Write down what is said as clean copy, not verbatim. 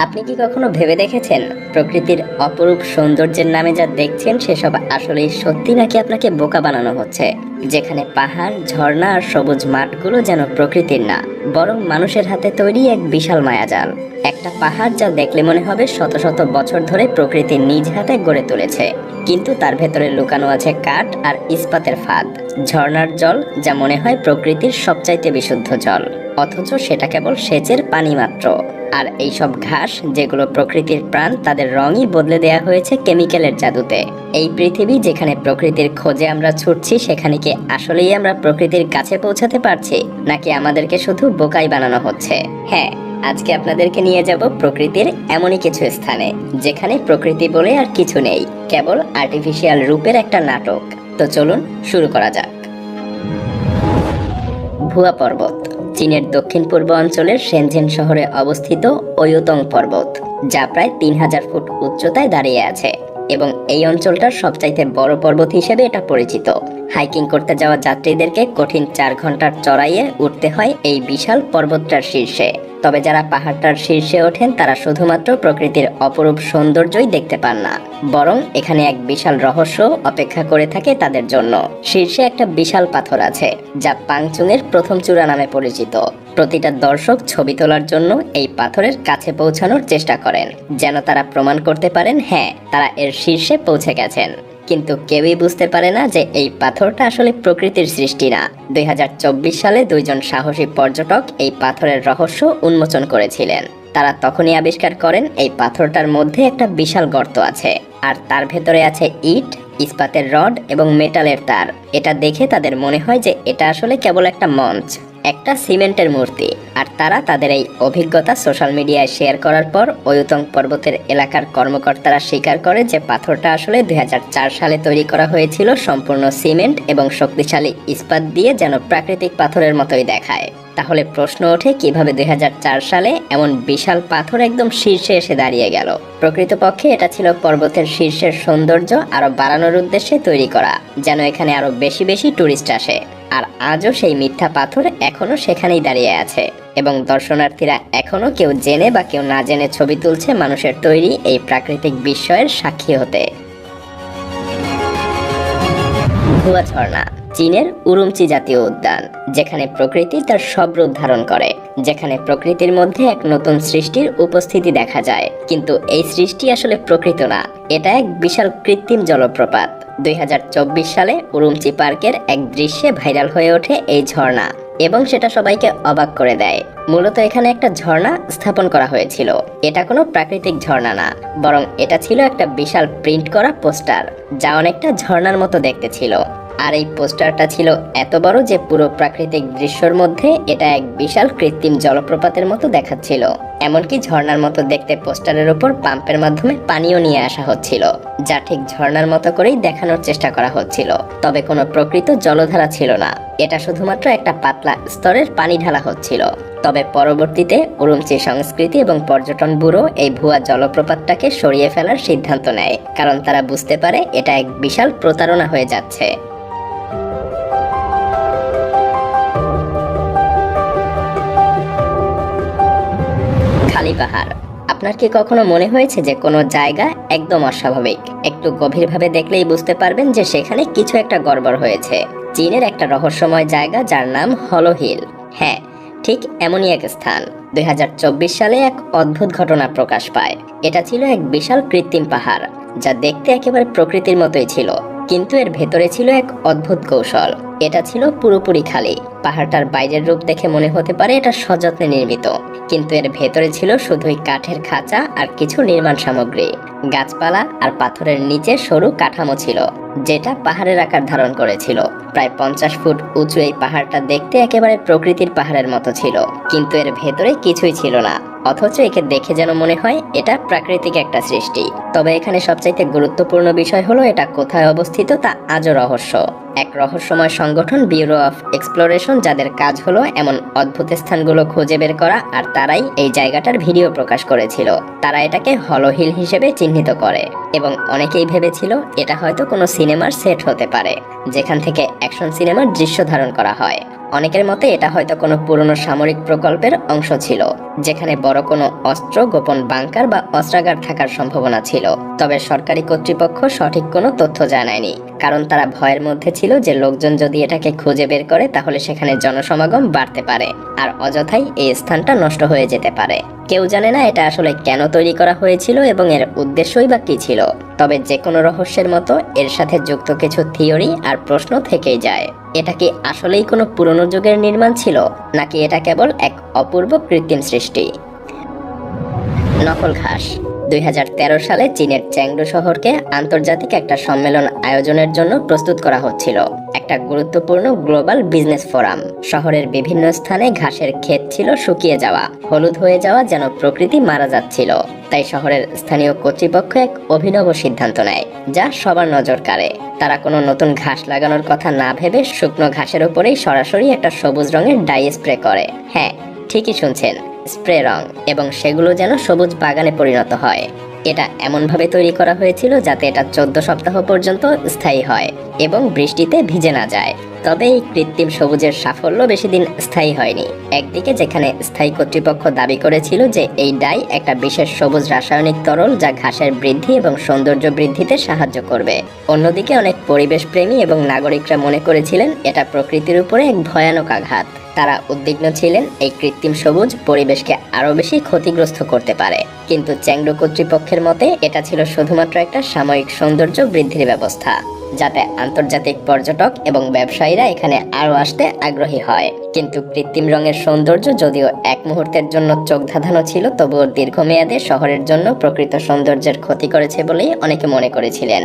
আপনি কি কখনো ভেবে দেখেছেন প্রকৃতির অপরূপ সৌন্দর্যের নামে যা দেখছেন সেসব আসলেই সত্যি নাকি আপনাকে বোকা বানানো হচ্ছে? যেখানে পাহাড়, ঝর্ণা আর সবুজ মাঠগুলো যেন প্রকৃতির না, বরং মানুষের হাতে তৈরি এক বিশাল মায়াজাল। একটা পাহাড় যা দেখলে মনে হবে শত শত বছর ধরে প্রকৃতি নিজ হাতে গড়ে তুলেছে, কিন্তু তার ভেতরে লুকানো আছে কাঠ আর ইস্পাতের ফাঁদ। ঝর্ণার জল যা মনে হয় প্রকৃতির সবচাইতে বিশুদ্ধ জল, অথচ সেটা কেবল সেচের পানি মাত্র। আর এইসব ঘাস যেগুলো প্রকৃতির প্রাণ, তাদের রঙই বদলে দেয়া হয়েছে কেমিক্যালের জাদুতে। এই পৃথিবী যেখানে প্রকৃতির খোঁজে আমরা ছুটছি, সেখানে কি আসলেই আমরা প্রকৃতির কাছে পৌঁছাতে পারছি, নাকি আমাদেরকে শুধু বোকাই বানানো হচ্ছে? হ্যাঁ, আজকে আপনাদেরকে নিয়ে যাব প্রকৃতির এমনই কিছু স্থানে যেখানে প্রকৃতি বলে আর কিছু নেই, কেবল আর্টিফিশিয়াল রূপের একটা নাটক। তো চলুন শুরু করা যাক। ভুয়া পর্বত চীনের দক্ষিণ পূর্ব অঞ্চলের শেনঝেন শহরে অবস্থিত ওয়ুতং পর্বত, যা প্রায় 3000 ফুট উচ্চতায় দাঁড়িয়ে আছে এবং এই অঞ্চলটার সবচাইতে বড় পর্বত হিসেবে এটা পরিচিত। হাইকিং করতে যাওয়া যাত্রীদেরকে কঠিন 4 ঘন্টার চড়াইয়ে উঠতে হয় এই বিশাল পর্বতটার শীর্ষে। তবে যারা পাহাড়টার শীর্ষে ওঠেন তারা শুধুমাত্র প্রকৃতির অপরূপ সৌন্দর্যই দেখতে পান না, বরং এখানে এক বিশাল রহস্য অপেক্ষা করে থাকে তাদের জন্য। শীর্ষে একটা বিশাল পাথর আছে যা পাংচুংয়ের প্রথম চূড়া নামে পরিচিত। প্রতিটা দর্শক ছবি তোলার জন্য এই পাথরের কাছে পৌঁছানোর চেষ্টা করেন, যেন তারা প্রমাণ করতে পারেন হ্যাঁ, তারা এর শীর্ষে পৌঁছে গেছেন। কিন্তু কেউই বুঝতে পারে না যে এই পাথরটা আসলে প্রকৃতির সৃষ্টি না। 2024 সালে 2 জন সাহসী পর্যটক এই পাথরের রহস্য উন্মোচন করেছিলেন। তারা তখনই আবিষ্কার করেন এই পাথরটার মধ্যে একটা বিশাল গর্ত আছে, আর তার ভেতরে আছে ইট, ইস্পাতের রড এবং মেটালের তার। এটা দেখে তাদের মনে হয় যে এটা আসলে কেবল একটা মঞ্চ, একটা সিমেন্টের মূর্তি। আর তারা তাদের এই অভিজ্ঞতা সোশ্যাল মিডিয়ায় শেয়ার করার পর ওয়ুতং পর্বতের এলাকার কর্মকর্তারা স্বীকার করে যে পাথরটা আসলে 2004 সালে তৈরি করা হয়েছিল সম্পূর্ণ সিমেন্ট এবং শক্তিশালী ইস্পাত দিয়ে, যেন প্রাকৃতিক পাথরের মতোই দেখায়। তাহলে প্রশ্ন ওঠে, কিভাবে 2004 সালে এমন বিশাল পাথর একদম শীর্ষে এসে দাঁড়িয়ে গেল? প্রকৃতপক্ষে এটা ছিল পর্বতের শীর্ষের সৌন্দর্য আরো বাড়ানোর উদ্দেশ্যে তৈরি করা, যেন এখানে আরো বেশি বেশি টুরিস্ট আসে। আর আজও সেই মিথ্যা পাথর এখনো সেখানেই দাঁড়িয়ে আছে এবং দর্শনার্থীরা এখনো কেউ জেনে বা কেউ না জেনে ছবি তুলছে মানুষের তৈরি এই প্রাকৃতিক বিস্ময়ের সাক্ষী হতে। ভুয়া ঝর্ণা চীনের উরুমচি জাতীয় উদ্যান, যেখানে প্রকৃতি তার সব রূপ ধারণ করে, যেখানে প্রকৃতির মধ্যে এক নতুন সৃষ্টির উপস্থিতি দেখা যায়। কিন্তু এই সৃষ্টি আসলে প্রকৃত না, এটা এক বিশাল কৃত্রিম জলপ্রপাত। 2024 সালে উরুমচি পার্কের এক দৃশ্যে ভাইরাল হয়ে ওঠে এই ঝর্ণা এবং সেটা সবাইকে অবাক করে দেয়। মূলত এখানে একটা ঝর্ণা স্থাপন করা হয়েছিল। এটা কোনো প্রাকৃতিক ঝর্ণা না, বরং এটা ছিল একটা বিশাল প্রিন্ট করা পোস্টার, যা অনেকটা ঝর্ণার মতো দেখতে ছিল। আর এই পোস্টারটা ছিল এত বড় যে পুরো প্রাকৃতিক দৃশ্যের মধ্যে এটা এক বিশাল কৃত্রিম জলপ্রপাতের মতো দেখাচ্ছিল। এমনকি ঝর্ণার মতো দেখতে পোস্টারের উপর পাম্পের মাধ্যমে পানিও নিয়ে আসা হচ্ছিল, যা ঠিক ঝর্ণার মতো করেই দেখানোর চেষ্টা করা হচ্ছিল। তবে কোনো প্রকৃত জলধারা ছিল না, এটা শুধুমাত্র একটা পাতলা স্তরের পানি ঢালা হচ্ছিল। তবে পরবর্তীতে উরুমচি সংস্কৃতি এবং পর্যটন ব্যুরো এই ভুয়া জলপ্রপাতটাকে সরিয়ে ফেলার সিদ্ধান্ত নেয়, কারণ তারা বুঝতে পারে এটা এক বিশাল প্রতারণা হয়ে যাচ্ছে। খালি পাহাড়। আপনার কি কখনো মনে হয়েছে যে কোনো জায়গা একদম অস্বাভাবিক? একটু গভীরভাবে দেখলেই বুঝতে পারবেন যে সেখানে কিছু একটা গড়বড় হয়েছে। চীনের একটা রহস্যময় জায়গা যার নাম হলো হিল। হ্যাঁ, ঠিক এমনই এক স্থান। 2024 সালে এক অদ্ভুত ঘটনা প্রকাশ পায়। এটা ছিল এক বিশাল কৃত্রিম পাহাড়, যা দেখতে একেবারে প্রকৃতির মতোই ছিল, কিন্তু এর ভেতরে ছিল এক অদ্ভুত কৌশল। এটা ছিল পুরোপুরি খালি। পাহাড়টার বাইরের রূপ দেখে মনে হতে পারে এটা সযত্নে নির্মিত, কিন্তু এর ভেতরে ছিল শুধুই কাঠের খাঁচা আর কিছু নির্মাণ সামগ্রী। গাছপালা আর পাথরের নিচে সরু কাঠামো ছিল, যেটা পাহাড়ের আকার ধারণ করেছিল। প্রায় 50 ফুট উঁচু এই পাহাড়টা দেখতে একেবারে প্রকৃতির পাহাড়ের মতো ছিল, কিন্তু এর ভেতরে কিছুই ছিল না। অথচ একে দেখে যেন মনে হয় এটা প্রাকৃতিক একটা সৃষ্টি। তবে এখানে সবচাইতে গুরুত্বপূর্ণ বিষয় হলো এটা কোথায় অবস্থিত তা আজও রহস্য। এক রহস্যময় সংগঠন ব্যুরো অফ এক্সপ্লোরেশন, যাদের কাজ হলো এমন অদ্ভুত স্থানগুলো খুঁজে বের করা, আর তারাই এই জায়গাটার ভিডিও প্রকাশ করেছিল। তারা এটাকে হলো হিল হিসেবে চিহ্নিত করে এবং অনেকেই ভেবেছিল এটা হয়তো কোনো সিনেমার সেট হতে পারে, যেখান থেকে অ্যাকশন সিনেমার দৃশ্য ধারণ করা হয়। অনেকের মতে এটা হয়তো কোনো পুরনো সামরিক প্রকল্পের অংশ ছিল, যেখানে বড় কোনো অস্ত্র, গোপন বাংকার বা অস্ত্রাগার থাকার সম্ভাবনা ছিল। তবে সরকারি কর্তৃপক্ষ সঠিক কোনো তথ্য জানায়নি, কারণ তারা ভয়ের মধ্যে ছিল যে লোকজন যদি এটাকে খুঁজে বের করে তাহলে সেখানে জনসমাগম বাড়তে পারে আর অযথাই এই স্থানটা নষ্ট হয়ে যেতে পারে। কেউ জানে না এটা আসলে কেন তৈরি করা হয়েছিল এবং এর উদ্দেশ্যই বা কী ছিল। তবে যে কোনো রহস্যের মতো এর সাথে যুক্ত কিছু থিওরি আর প্রশ্ন থেকেই যায়। এটা কি আসলেই কোনো পুরনো যুগের নির্মাণ ছিল, নাকি এটা কেবল এক অপূর্ব কৃত্রিম সৃষ্টি? নকল ঘাস। 2013 সালে চীনের চ্যাংডু শহরকে আন্তর্জাতিক একটা সম্মেলন আয়োজনের জন্য প্রস্তুত করা হচ্ছিল, একটা গুরুত্বপূর্ণ গ্লোবাল বিজনেস ফোরাম। শহরের বিভিন্ন স্থানে ঘাসের ক্ষেত ছিল শুকিয়ে যাওয়া, হলুদ হয়ে যাওয়া, যেন প্রকৃতি মারা যাচ্ছিল। তাই শহরের স্থানীয় কর্তৃপক্ষ এক অভিনব সিদ্ধান্ত নেয়, যা সবার নজর কাড়ে। তারা কোনো নতুন ঘাস লাগানোর কথা না ভেবে শুকনো ঘাসের উপরেই সরাসরি একটা সবুজ রঙের ডাই স্প্রে করে। হ্যাঁ, ঠিকই শুনছেন, স্প্রে রং, এবং সেগুলো যেন সবুজ বাগানে পরিণত হয়। এটা এমনভাবে তৈরি করা হয়েছিল যাতে এটা 14 সপ্তাহ পর্যন্ত স্থায়ী হয় এবং বৃষ্টিতে ভিজে না যায়। তবে এই কৃত্রিম সবুজের সাফল্য বেশি দিন স্থায়ী হয়নি। একদিকে যেখানে স্থায়ী কর্তৃপক্ষ দাবি করেছিল যে এই ডাই একটা বিশেষ সবুজ রাসায়নিক তরল যা ঘাসের বৃদ্ধি এবং সৌন্দর্য বৃদ্ধিতে সাহায্য করবে, অন্যদিকে অনেক পরিবেশ প্রেমী এবং নাগরিকরা মনে করেছিলেন এটা প্রকৃতির উপরে এক ভয়ানক আঘাত। তারা উদ্বিগ্ন ছিলেন এই কৃত্রিম সবুজ পরিবেশকে আরো বেশি ক্ষতিগ্রস্ত করতে পারে। কিন্তু চ্যাংডু কর্তৃপক্ষের মতে এটা ছিল শুধুমাত্র একটা সাময়িক সৌন্দর্য বৃদ্ধির ব্যবস্থা, যাতে আন্তর্জাতিক পর্যটক এবং ব্যবসায়ীরা এখানে আরো আসতে আগ্রহী হয়। কিন্তু কৃত্রিম রঙের সৌন্দর্য যদিও এক মুহূর্তের জন্য চোখ ধাঁধানো ছিল, তবুও দীর্ঘমেয়াদে শহরের জন্য প্রকৃত সৌন্দর্যের ক্ষতি করেছে বলেই অনেকে মনে করেছিলেন।